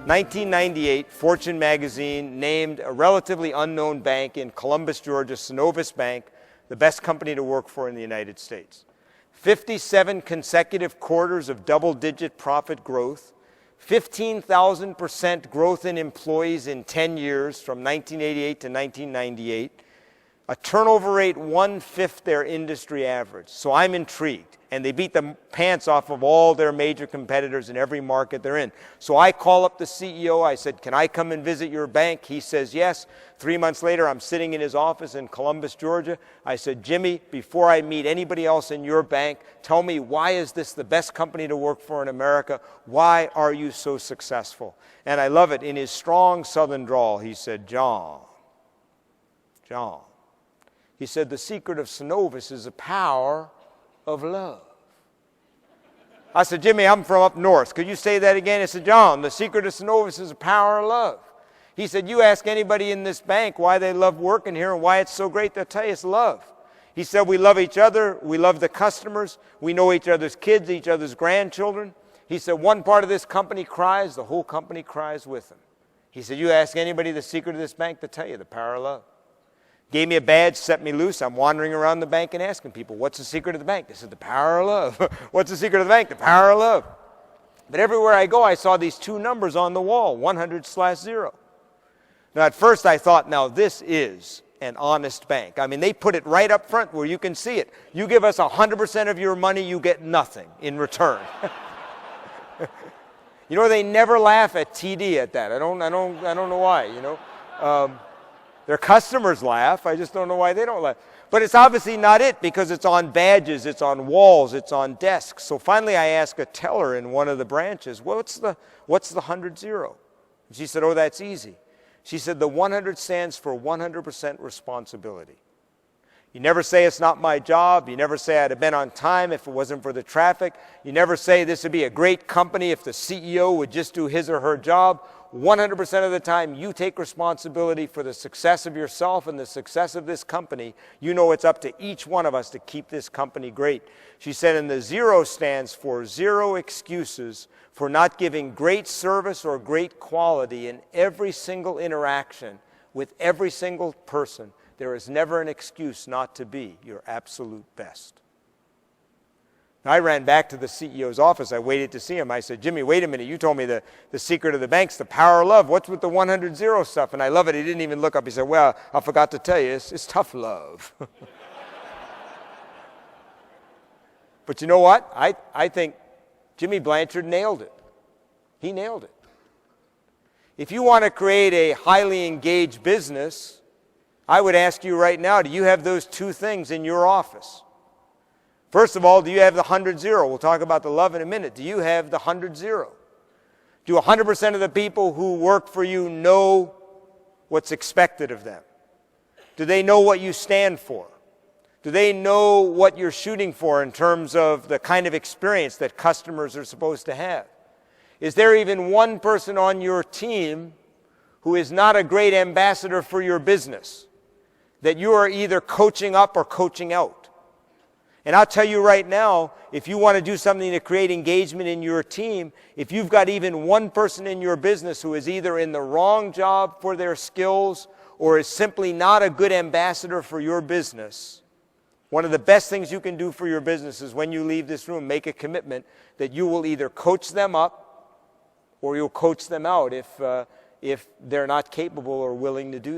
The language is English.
1998, Fortune magazine named a relatively unknown bank in Columbus, Georgia, Synovus Bank, the best company to work for in the United States. 57 consecutive quarters of double-digit profit growth, 15,000% growth in employees in 10 years from 1988 to 1998, a turnover rate 1/5 their industry average. So I'm intrigued. And they beat the pants off of all their major competitors in every market they're in. So I call up the CEO. I said, can I come and visit your bank? He says, yes. 3 months later, I'm sitting in his office in Columbus, Georgia. I said, Jimmy, before I meet anybody else in your bank, tell me, why is this the best company to work for in America? Why are you so successful? And I love it. In his strong Southern drawl, he said, John. He said, the secret of Synovus is the power of love. I said, Jimmy, I'm from up north. Could you say that again? He said, John, the secret of Synovus is the power of love. He said, you ask anybody in this bank why they love working here and why it's so great, they'll tell you it's love. He said, we love each other. We love the customers. We know each other's kids, each other's grandchildren. He said, one part of this company cries, the whole company cries with them. He said, you ask anybody the secret of this bank, they'll tell you the power of love. Gave me a badge, set me loose. I'm wandering around the bank and asking people, what's the secret of the bank? They said, the power of love. What's the secret of the bank? The power of love. But everywhere I go, I saw these two numbers on the wall, 100/0. Now, at first I thought, now this is an honest bank. I mean, they put it right up front where you can see it. You give us 100% of your money, you get nothing in return. You know, they never laugh at TD at that. I don't know why, you know. Their customers laugh. I just don't know why they don't laugh. But it's obviously not it, because it's on badges, it's on walls, it's on desks. So finally I asked a teller in one of the branches, what's the 100-0? And she said, oh, that's easy. She said, the 100 stands for 100% responsibility. You never say it's not my job. You never say I'd have been on time if it wasn't for the traffic. You never say this would be a great company if the CEO would just do his or her job. 100% of the time, you take responsibility for the success of yourself and the success of this company. You know it's up to each one of us to keep this company great. She said, and the 0 stands for 0 excuses for not giving great service or great quality in every single interaction with every single person. There is never an excuse not to be your absolute best. I ran back to the CEO's office. I waited to see him. I said, Jimmy, wait a minute. You told me the secret of the bank's the power of love. What's with the 100-0 stuff? And I love it. He didn't even look up. He said, well, I forgot to tell you, it's tough love. But you know what? I think Jimmy Blanchard nailed it. He nailed it. If you want to create a highly engaged business, I would ask you right now, do you have those two things in your office? First of all, do you have the 100-0? We'll talk about the love in a minute. Do you have the 100-0? Do 100% of the people who work for you know what's expected of them? Do they know what you stand for? Do they know what you're shooting for in terms of the kind of experience that customers are supposed to have? Is there even one person on your team who is not a great ambassador for your business, that you are either coaching up or coaching out? And I'll tell you right now, if you want to do something to create engagement in your team, if you've got even one person in your business who is either in the wrong job for their skills or is simply not a good ambassador for your business, one of the best things you can do for your business is when you leave this room, make a commitment that you will either coach them up or you'll coach them out if they're not capable or willing to do that.